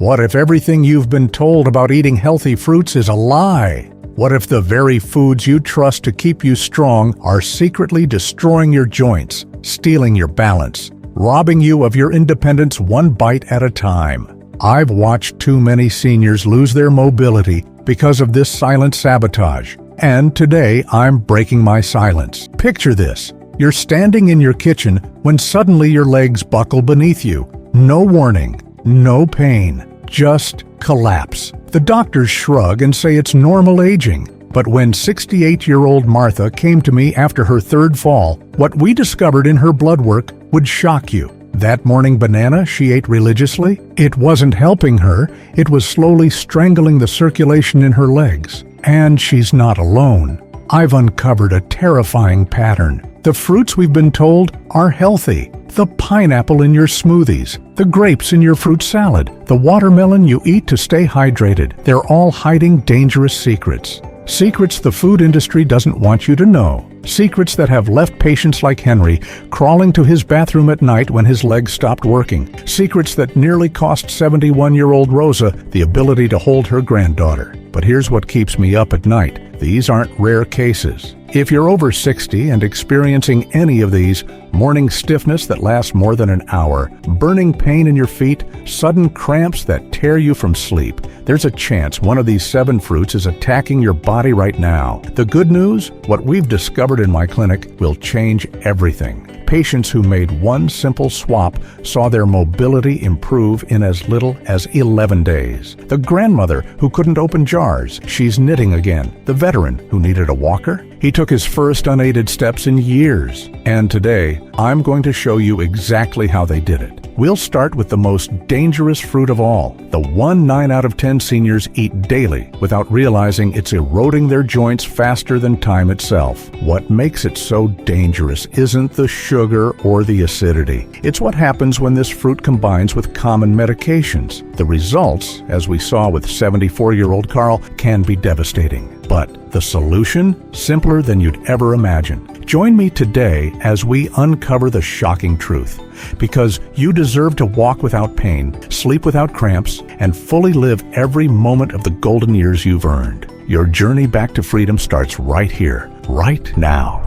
What if everything you've been told about eating healthy fruits is a lie? What if the very foods you trust to keep you strong are secretly destroying your joints, stealing your balance, robbing you of your independence one bite at a time? I've watched too many seniors lose their mobility because of this silent sabotage. And today, I'm breaking my silence. Picture this. You're standing in your kitchen when suddenly your legs buckle beneath you. No warning, no pain, just collapse. The doctors shrug and say it's normal aging. But when 68-year-old Martha came to me after her third fall, what we discovered in her blood work would shock you. That morning banana she ate religiously, it wasn't helping her, it was slowly strangling the circulation in her legs. And she's not alone. I've uncovered a terrifying pattern. The fruits we've been told are healthy. The pineapple in your smoothies, the grapes in your fruit salad, the watermelon you eat to stay hydrated, they're all hiding dangerous secrets. Secrets the food industry doesn't want you to know. Secrets that have left patients like Henry crawling to his bathroom at night when his legs stopped working. Secrets that nearly cost 71-year-old Rosa the ability to hold her granddaughter. But here's what keeps me up at night. These aren't rare cases. If you're over 60 and experiencing any of these, morning stiffness that lasts more than an hour, burning pain in your feet, sudden cramps that tear you from sleep, there's a chance one of these 7 fruits is attacking your body right now. The good news? What we've discovered in my clinic will change everything. Patients who made one simple swap saw their mobility improve in as little as 11 days. The grandmother who couldn't open jars, she's knitting again. The veteran who needed a walker, he took his first unaided steps in years. And today, I'm going to show you exactly how they did it. We'll start with the most dangerous fruit of all, the one 9 out of 10 seniors eat daily without realizing it's eroding their joints faster than time itself. What makes it so dangerous isn't the sugar or the acidity. It's what happens when this fruit combines with common medications. The results, as we saw with 74-year-old Carl, can be devastating. But the solution? Simpler than you'd ever imagine. Join me today as we uncover the shocking truth. Because you deserve to walk without pain, sleep without cramps, and fully live every moment of the golden years you've earned. Your journey back to freedom starts right here, right now.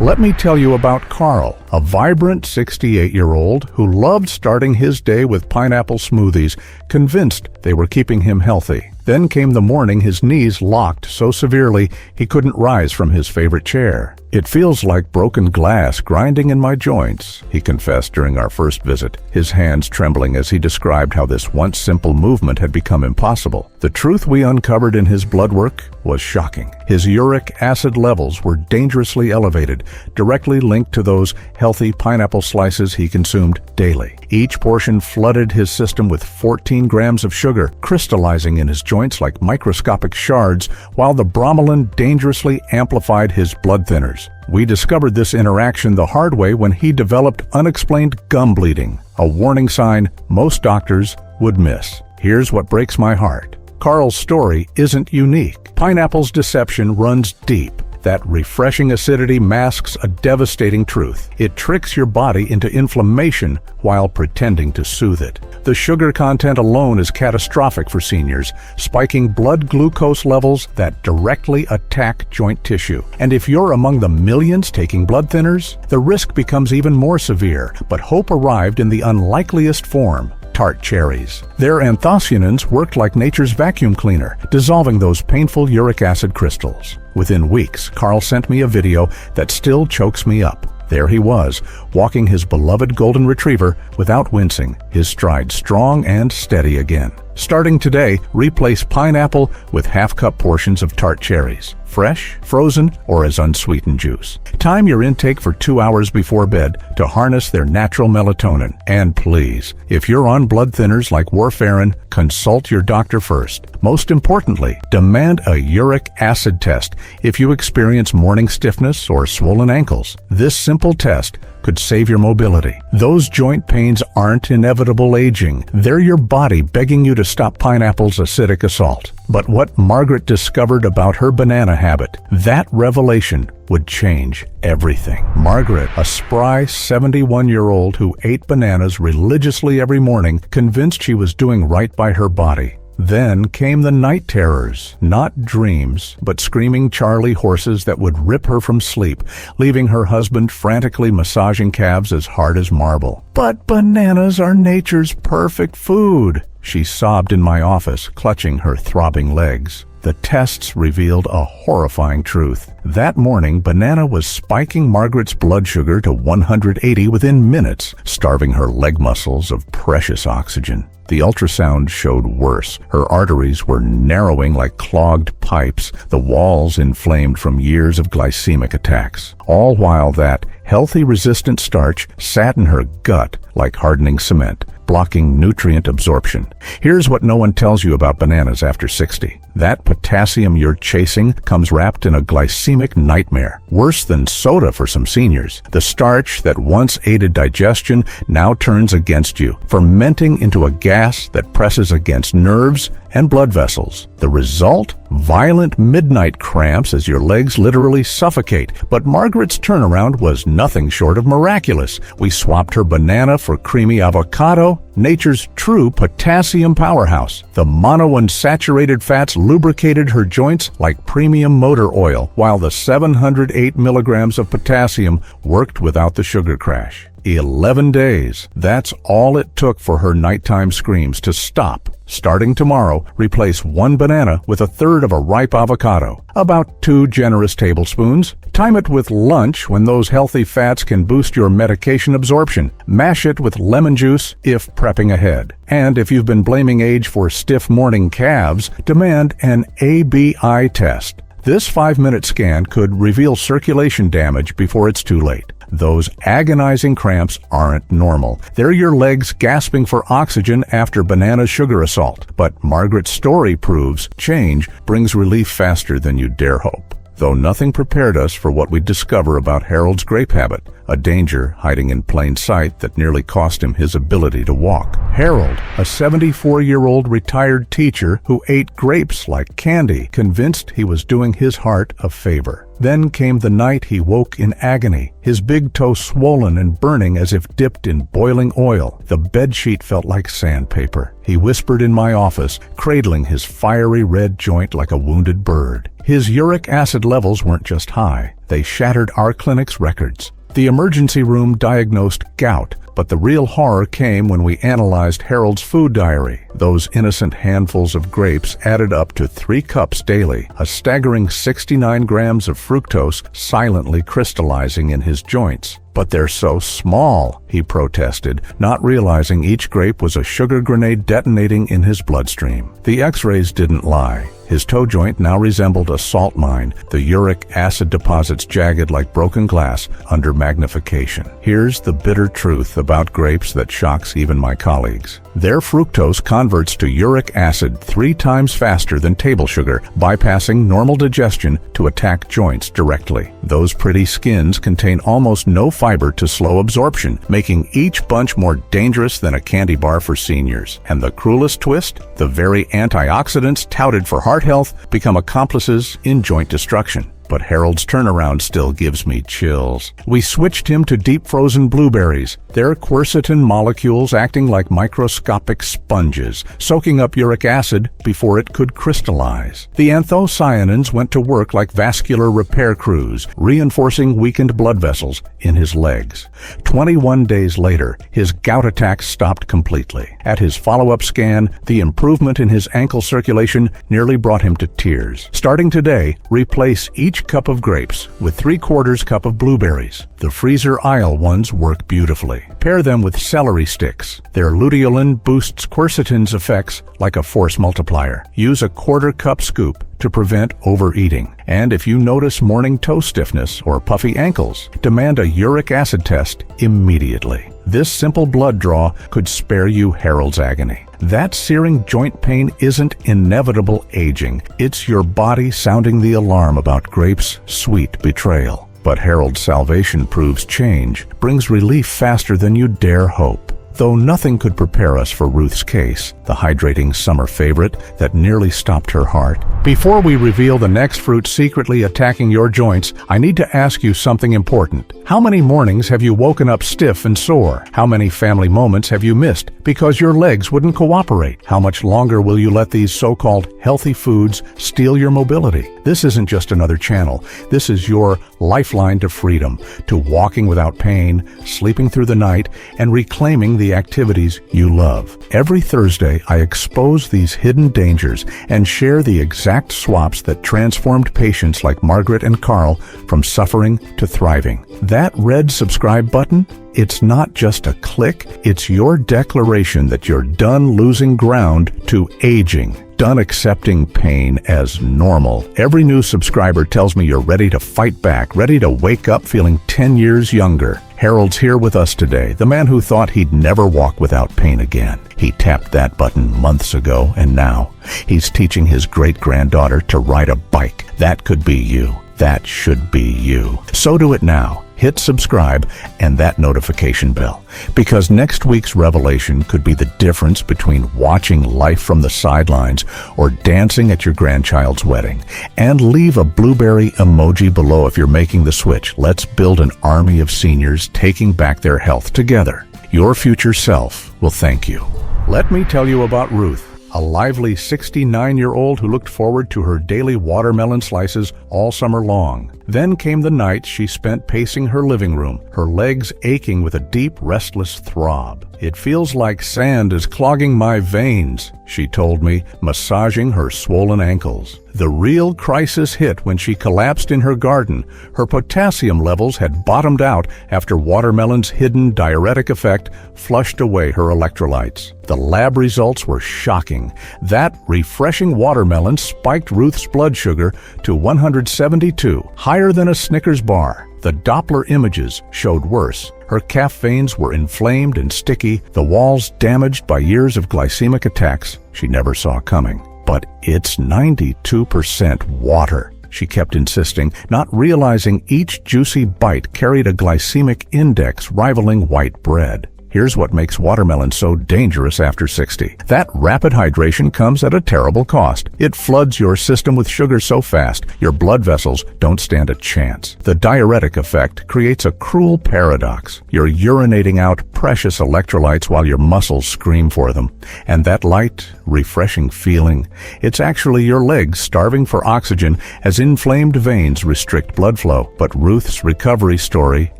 Let me tell you about Carl, a vibrant 68-year-old who loved starting his day with pineapple smoothies, convinced they were keeping him healthy. Then came the morning his knees locked so severely he couldn't rise from his favorite chair. "It feels like broken glass grinding in my joints," he confessed during our first visit, his hands trembling as he described how this once simple movement had become impossible. The truth we uncovered in his blood work was shocking. His uric acid levels were dangerously elevated, directly linked to those healthy pineapple slices he consumed daily. Each portion flooded his system with 14 grams of sugar, crystallizing in his joints like microscopic shards, while the bromelain dangerously amplified his blood thinners. We discovered this interaction the hard way when he developed unexplained gum bleeding, a warning sign most doctors would miss. Here's what breaks my heart. Carl's story isn't unique. Pineapple's deception runs deep. That refreshing acidity masks a devastating truth. It tricks your body into inflammation while pretending to soothe it. The sugar content alone is catastrophic for seniors, spiking blood glucose levels that directly attack joint tissue. And if you're among the millions taking blood thinners, the risk becomes even more severe. But hope arrived in the unlikeliest form. Tart cherries. Their anthocyanins worked like nature's vacuum cleaner, dissolving those painful uric acid crystals. Within weeks, Carl sent me a video that still chokes me up. There he was, walking his beloved golden retriever without wincing, his stride strong and steady again. Starting today, replace pineapple with half-cup portions of tart cherries, fresh, frozen, or as unsweetened juice. Time your intake for 2 hours before bed to harness their natural melatonin. And please, if you're on blood thinners like warfarin, consult your doctor first. Most importantly, demand a uric acid test if you experience morning stiffness or swollen ankles. This simple test could save your mobility. Those joint pains aren't inevitable aging. They're your body begging you to stop pineapple's acidic assault. But what Margaret discovered about her banana habit, that revelation would change everything. Margaret, a spry 71-year-old who ate bananas religiously every morning, convinced she was doing right by her body. Then came the night terrors, not dreams, but screaming Charlie horses that would rip her from sleep, leaving her husband frantically massaging calves as hard as marble. "But bananas are nature's perfect food," she sobbed in my office, clutching her throbbing legs. The tests revealed a horrifying truth. That morning, banana was spiking Margaret's blood sugar to 180 within minutes, starving her leg muscles of precious oxygen. The ultrasound showed worse. Her arteries were narrowing like clogged pipes, the walls inflamed from years of glycemic attacks. All while that healthy resistant starch sat in her gut like hardening cement, blocking nutrient absorption. Here's what no one tells you about bananas after 60. That potassium you're chasing comes wrapped in a glycemic nightmare, worse than soda for some seniors. The starch that once aided digestion now turns against you, fermenting into a gas that presses against nerves and blood vessels. The result? Violent midnight cramps as your legs literally suffocate. But Margaret's turnaround was nothing short of miraculous. We swapped her banana for creamy avocado, nature's true potassium powerhouse. The monounsaturated fats lubricated her joints like premium motor oil, while the 708 milligrams of potassium worked without the sugar crash. 11 days. That's all it took for her nighttime screams to stop. Starting tomorrow, replace one banana with a third of a ripe avocado, about 2 generous tablespoons. Time it with lunch when those healthy fats can boost your medication absorption. Mash it with lemon juice if prepping ahead. And if you've been blaming age for stiff morning calves, demand an ABI test. This 5-minute scan could reveal circulation damage before it's too late. Those agonizing cramps aren't normal. They're your legs gasping for oxygen after banana sugar assault. But Margaret's story proves change brings relief faster than you dare hope. Though nothing prepared us for what we'd discover about Harold's grape habit, a danger hiding in plain sight that nearly cost him his ability to walk. Harold, a 74-year-old retired teacher who ate grapes like candy, convinced he was doing his heart a favor. Then came the night he woke in agony, his big toe swollen and burning as if dipped in boiling oil. The bedsheet felt like sandpaper. He whispered in my office, cradling his fiery red joint like a wounded bird. His uric acid levels weren't just high, they shattered our clinic's records. The emergency room diagnosed gout, but the real horror came when we analyzed Harold's food diary. Those innocent handfuls of grapes added up to 3 cups daily, a staggering 69 grams of fructose silently crystallizing in his joints. "But they're so small," he protested, not realizing each grape was a sugar grenade detonating in his bloodstream. The x-rays didn't lie. His toe joint now resembled a salt mine, the uric acid deposits jagged like broken glass under magnification. Here's the bitter truth about grapes that shocks even my colleagues. Their fructose converts to uric acid 3 times faster than table sugar, bypassing normal digestion to attack joints directly. Those pretty skins contain almost no fiber to slow absorption, making each bunch more dangerous than a candy bar for seniors. And the cruelest twist? The very antioxidants touted for heart health become accomplices in joint destruction. But Harold's turnaround still gives me chills. We switched him to deep frozen blueberries, their quercetin molecules acting like microscopic sponges, soaking up uric acid before it could crystallize. The anthocyanins went to work like vascular repair crews, reinforcing weakened blood vessels in his legs. 21 days later, his gout attack stopped completely. At his follow-up scan, the improvement in his ankle circulation nearly brought him to tears. Starting today, replace each cup of grapes with 3/4 cup of blueberries. The freezer aisle ones work beautifully. Pair them with celery sticks. Their luteolin boosts quercetin's effects like a force multiplier. Use a 1/4 cup scoop to prevent overeating. And if you notice morning toe stiffness or puffy ankles, demand a uric acid test immediately. This simple blood draw could spare you Harold's agony. That searing joint pain isn't inevitable aging. It's your body sounding the alarm about grapes' sweet betrayal. But Harold's salvation proves change, brings relief faster than you dare hope. Though nothing could prepare us for Ruth's case, the hydrating summer favorite that nearly stopped her heart. Before we reveal the next fruit secretly attacking your joints, I need to ask you something important. How many mornings have you woken up stiff and sore? How many family moments have you missed because your legs wouldn't cooperate? How much longer will you let these so-called healthy foods steal your mobility? This isn't just another channel. This is your lifeline to freedom, to walking without pain, sleeping through the night, and reclaiming the activities you love. Every Thursday, I expose these hidden dangers and share the exact swaps that transformed patients like Margaret and Carl from suffering to thriving. That red subscribe button, it's not just a click, it's your declaration that you're done losing ground to aging. Done accepting pain as normal. Every new subscriber tells me you're ready to fight back, ready to wake up feeling 10 years younger. Harold's here with us today, the man who thought he'd never walk without pain again. He tapped that button months ago, and now he's teaching his great-granddaughter to ride a bike. That could be you. That should be you. So do it now. Hit subscribe and that notification bell, because next week's revelation could be the difference between watching life from the sidelines or dancing at your grandchild's wedding. And leave a blueberry emoji below if you're making the switch. Let's build an army of seniors taking back their health together. Your future self will thank you. Let me tell you about Ruth, a lively 69-year-old who looked forward to her daily watermelon slices all summer long. Then came the nights she spent pacing her living room, her legs aching with a deep, restless throb. "It feels like sand is clogging my veins," she told me, massaging her swollen ankles. The real crisis hit when she collapsed in her garden. Her potassium levels had bottomed out after watermelon's hidden diuretic effect flushed away her electrolytes. The lab results were shocking. That refreshing watermelon spiked Ruth's blood sugar to 172, higher than a Snickers bar. The Doppler images showed worse. Her calf veins were inflamed and sticky, the walls damaged by years of glycemic attacks she never saw coming. "But it's 92% water," she kept insisting, not realizing each juicy bite carried a glycemic index rivaling white bread. Here's what makes watermelon so dangerous after 60. That rapid hydration comes at a terrible cost. It floods your system with sugar so fast, your blood vessels don't stand a chance. The diuretic effect creates a cruel paradox. You're urinating out precious electrolytes while your muscles scream for them. And that light, refreshing feeling, it's actually your legs starving for oxygen as inflamed veins restrict blood flow. But Ruth's recovery story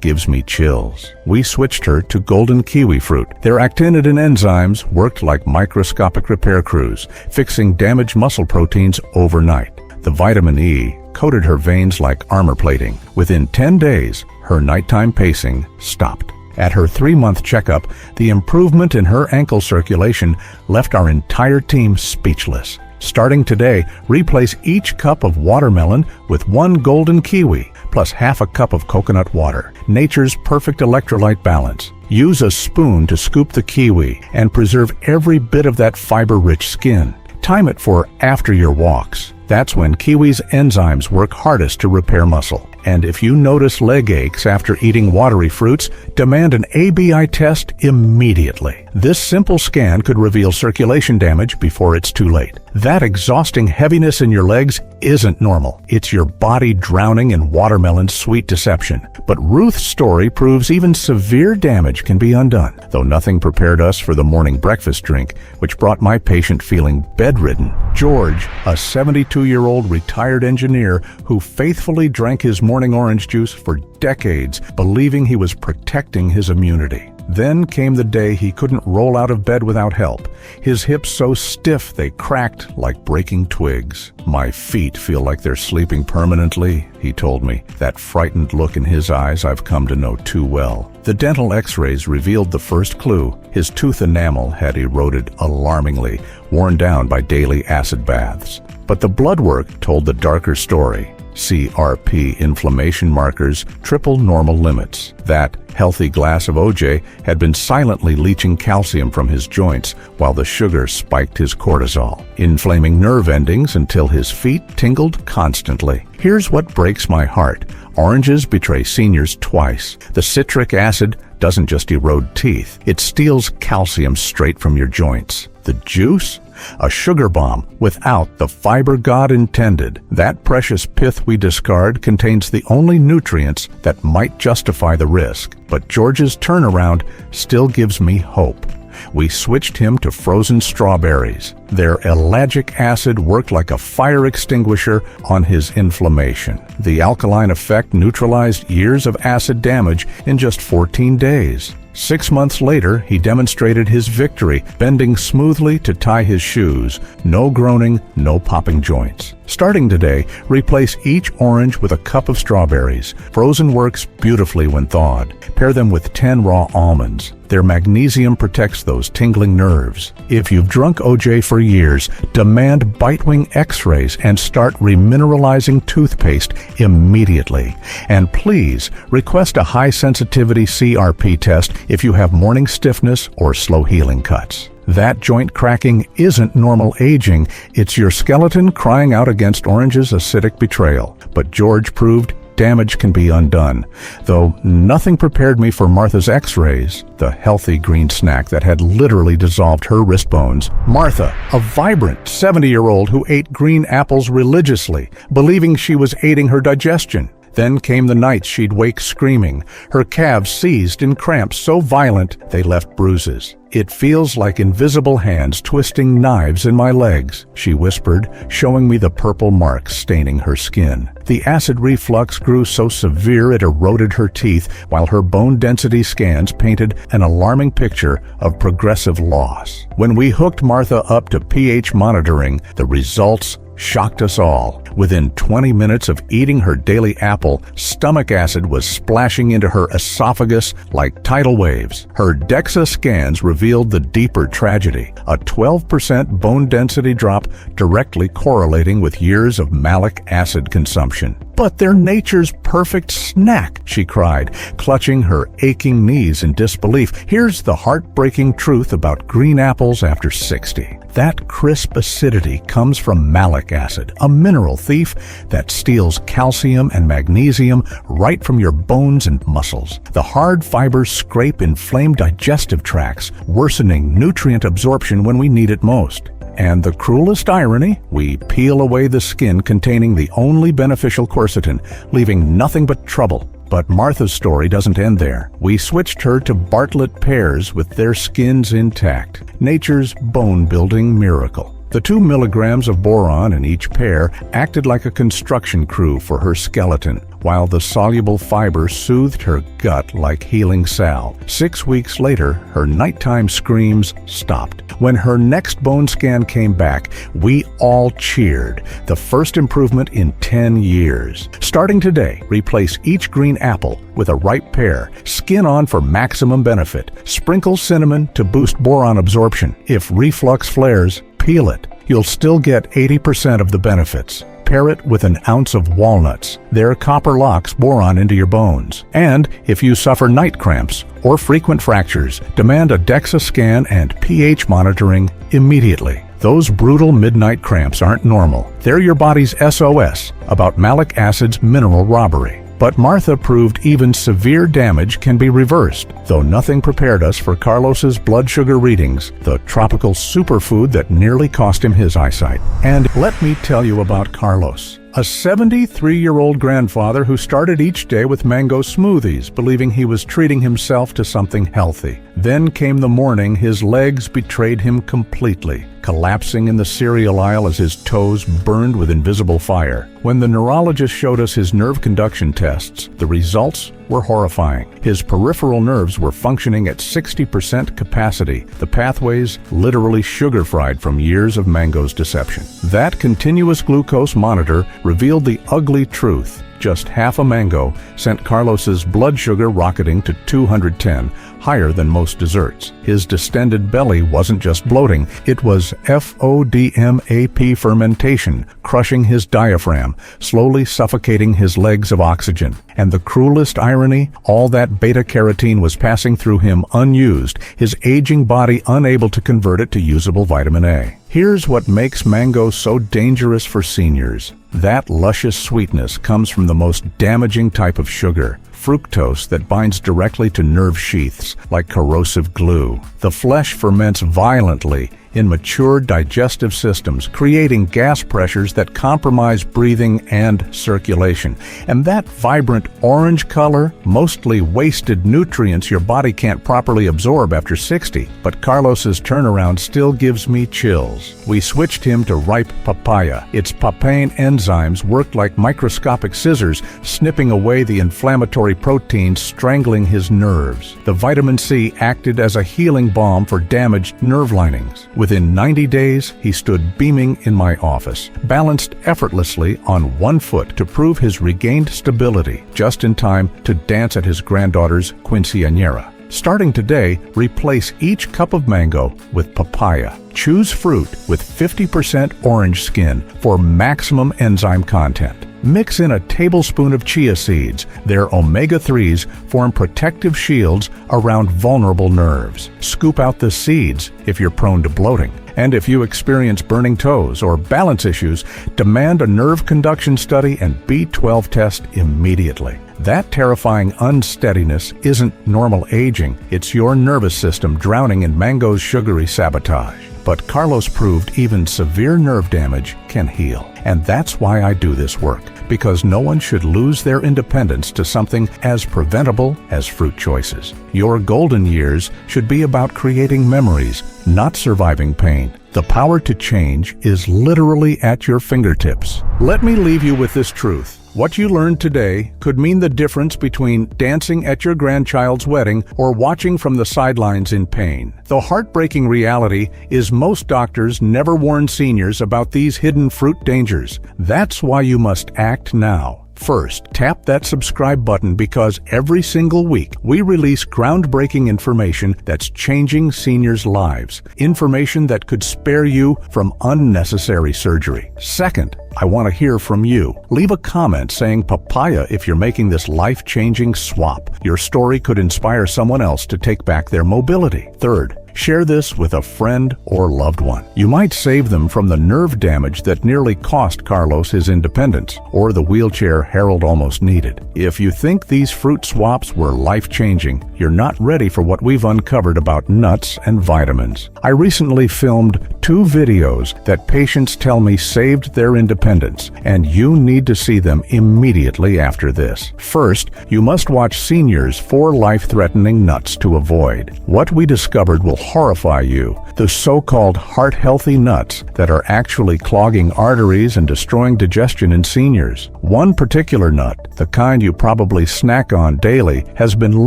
gives me chills. We switched her to golden kiwi fruit. Their actinitin enzymes worked like microscopic repair crews, fixing damaged muscle proteins overnight. The vitamin E coated her veins like armor plating. Within 10 days, her nighttime pacing stopped. At her 3-month checkup, the improvement in her ankle circulation left our entire team speechless. Starting today, replace each cup of watermelon with 1 golden kiwi, plus half a cup of coconut water. Nature's perfect electrolyte balance. Use a spoon to scoop the kiwi and preserve every bit of that fiber-rich skin. Time it for after your walks. That's when kiwi's enzymes work hardest to repair muscle. And if you notice leg aches after eating watery fruits, demand an ABI test immediately. This simple scan could reveal circulation damage before it's too late. That exhausting heaviness in your legs isn't normal. It's your body drowning in watermelon's sweet deception. But Ruth's story proves even severe damage can be undone, though nothing prepared us for the morning breakfast drink, which brought my patient feeling bedridden. George, a 72-year-old retired engineer who faithfully drank his morning orange juice for decades, believing he was protecting his immunity. Then came the day he couldn't roll out of bed without help. His hips so stiff they cracked like breaking twigs. "My feet feel like they're sleeping permanently," he told me. That frightened look in his eyes I've come to know too well. The dental x-rays revealed the first clue. His tooth enamel had eroded alarmingly, worn down by daily acid baths. But the blood work told the darker story. CRP inflammation markers triple normal limits. That healthy glass of OJ had been silently leaching calcium from his joints while the sugar spiked his cortisol, inflaming nerve endings until his feet tingled constantly. Here's what breaks my heart. Oranges betray seniors twice. The citric acid doesn't just erode teeth, it steals calcium straight from your joints. The juice? A sugar bomb without the fiber God intended. That precious pith we discard contains the only nutrients that might justify the risk. But George's turnaround still gives me hope. We switched him to frozen strawberries. Their ellagic acid worked like a fire extinguisher on his inflammation. The alkaline effect neutralized years of acid damage in just 14 days. 6 months later, he demonstrated his victory, bending smoothly to tie his shoes. No groaning, no popping joints. Starting today, replace each orange with a cup of strawberries. Frozen works beautifully when thawed. Pair them with 10 raw almonds. Their magnesium protects those tingling nerves. If you've drunk OJ for years, demand Bitewing X-rays and start remineralizing toothpaste immediately. And please, request a high-sensitivity CRP test if you have morning stiffness or slow healing cuts. That joint cracking isn't normal aging, it's your skeleton crying out against orange's acidic betrayal. But George proved damage can be undone, though nothing prepared me for Martha's X-rays, the healthy green snack that had literally dissolved her wrist bones. Martha, a vibrant 70-year-old who ate green apples religiously, believing she was aiding her digestion. Then came the nights she'd wake screaming, her calves seized in cramps so violent they left bruises. "It feels like invisible hands twisting knives in my legs," she whispered, showing me the purple marks staining her skin. The acid reflux grew so severe it eroded her teeth, while her bone density scans painted an alarming picture of progressive loss. When we hooked Martha up to pH monitoring, the results shocked us all. Within 20 minutes of eating her daily apple, stomach acid was splashing into her esophagus like tidal waves. Her DEXA scans revealed the deeper tragedy, a 12% bone density drop directly correlating with years of malic acid consumption. "But they're nature's perfect snack," she cried, clutching her aching knees in disbelief. "Here's the heartbreaking truth about green apples after 60. That crisp acidity comes from malic acid, a mineral thief that steals calcium and magnesium right from your bones and muscles. The hard fibers scrape inflamed digestive tracts, worsening nutrient absorption when we need it most. And the cruelest irony, we peel away the skin containing the only beneficial quercetin, leaving nothing but trouble. But Martha's story doesn't end there. We switched her to Bartlett pears with their skins intact, nature's bone-building miracle. The 2 milligrams of boron in each pear acted like a construction crew for her skeleton, while the soluble fiber soothed her gut like healing salve. 6 weeks later, her nighttime screams stopped. When her next bone scan came back, we all cheered. The first improvement in 10 years. Starting today, replace each green apple with a ripe pear. Skin on for maximum benefit. Sprinkle cinnamon to boost boron absorption. If reflux flares, peel it. You'll still get 80% of the benefits. Pair it with an ounce of walnuts. Their copper locks boron into your bones. And if you suffer night cramps or frequent fractures, demand a DEXA scan and pH monitoring immediately. Those brutal midnight cramps aren't normal. They're your body's SOS about malic acid's mineral robbery. But Martha proved even severe damage can be reversed, though nothing prepared us for Carlos's blood sugar readings, the tropical superfood that nearly cost him his eyesight. And let me tell you about Carlos, a 73-year-old grandfather who started each day with mango smoothies, believing he was treating himself to something healthy. Then came the morning his legs betrayed him completely, collapsing in the cereal aisle as his toes burned with invisible fire. When the neurologist showed us his nerve conduction tests, the results were horrifying. His peripheral nerves were functioning at 60% capacity, the pathways literally sugar-fried from years of mango's deception. That continuous glucose monitor revealed the ugly truth. Just half a mango sent Carlos's blood sugar rocketing to 210, higher than most desserts. His distended belly wasn't just bloating, it was FODMAP fermentation, crushing his diaphragm, slowly suffocating his legs of oxygen. And the cruelest irony, all that beta-carotene was passing through him unused, his aging body unable to convert it to usable vitamin A. Here's what makes mango so dangerous for seniors. That luscious sweetness comes from the most damaging type of sugar, fructose, that binds directly to nerve sheaths like corrosive glue. The flesh ferments violently in mature digestive systems, creating gas pressures that compromise breathing and circulation. And that vibrant orange color, mostly wasted nutrients your body can't properly absorb after 60. But Carlos's turnaround still gives me chills. We switched him to ripe papaya. Its papain enzymes worked like microscopic scissors, snipping away the inflammatory proteins strangling his nerves. The vitamin C acted as a healing balm for damaged nerve linings. Within 90 days, he stood beaming in my office, balanced effortlessly on one foot to prove his regained stability, just in time to dance at his granddaughter's quinceañera. Starting today, replace each cup of mango with papaya. Choose fruit with 50% orange skin for maximum enzyme content. Mix in a tablespoon of chia seeds. Their omega-3s form protective shields around vulnerable nerves. Scoop out the seeds if you're prone to bloating. And if you experience burning toes or balance issues, demand a nerve conduction study and B12 test immediately. That terrifying unsteadiness isn't normal aging, it's your nervous system drowning in mango's sugary sabotage. But Carlos proved even severe nerve damage can heal. And that's why I do this work, because no one should lose their independence to something as preventable as fruit choices. Your golden years should be about creating memories, not surviving pain. The power to change is literally at your fingertips. Let me leave you with this truth. What you learned today could mean the difference between dancing at your grandchild's wedding or watching from the sidelines in pain. The heartbreaking reality is most doctors never warn seniors about these hidden fruit dangers. That's why you must act now. First, tap that subscribe button, because every single week we release groundbreaking information that's changing seniors' lives. Information that could spare you from unnecessary surgery. Second, I want to hear from you. Leave a comment saying papaya if you're making this life-changing swap. Your story could inspire someone else to take back their mobility. Third, share this with a friend or loved one. You might save them from the nerve damage that nearly cost Carlos his independence, or the wheelchair Harold almost needed. If you think these fruit swaps were life-changing, you're not ready for what we've uncovered about nuts and vitamins. I recently filmed 2 videos that patients tell me saved their independence, and you need to see them immediately after this. First, you must watch Seniors 4 Life-Threatening Nuts to Avoid. What we discovered will horrify you. The so-called heart-healthy nuts that are actually clogging arteries and destroying digestion in seniors. One particular nut, the kind you probably snack on daily, has been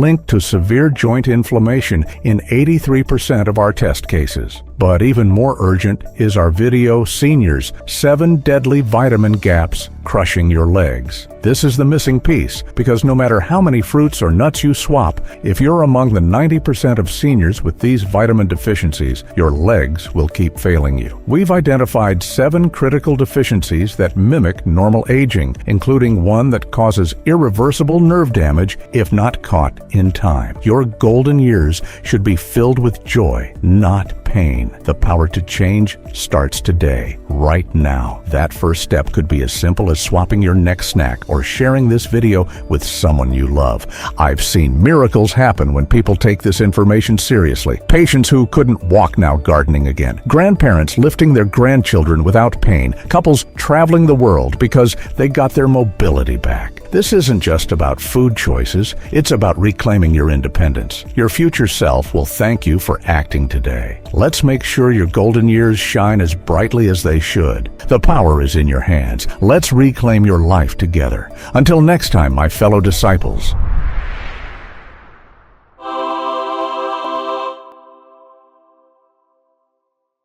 linked to severe joint inflammation in 83% of our test cases. But even more urgent is our video, Seniors, 7 Deadly Vitamin Gaps Crushing Your Legs. This is the missing piece, because no matter how many fruits or nuts you swap, if you're among the 90% of seniors with these vitamin deficiencies, your legs will keep failing you. We've identified 7 critical deficiencies that mimic normal aging, including one that causes irreversible nerve damage if not caught in time. Your golden years should be filled with joy, not pain. The power to change starts today, right now. That first step could be as simple as swapping your next snack or sharing this video with someone you love. I've seen miracles happen when people take this information seriously. Patients who couldn't walk now gardening again. Grandparents lifting their grandchildren without pain. Couples traveling the world because they got their mobility back. This isn't just about food choices, it's about reclaiming your independence. Your future self will thank you for acting today. Let's make sure your golden years shine as brightly as they should. The power is in your hands. Let's reclaim your life together. Until next time, my fellow disciples.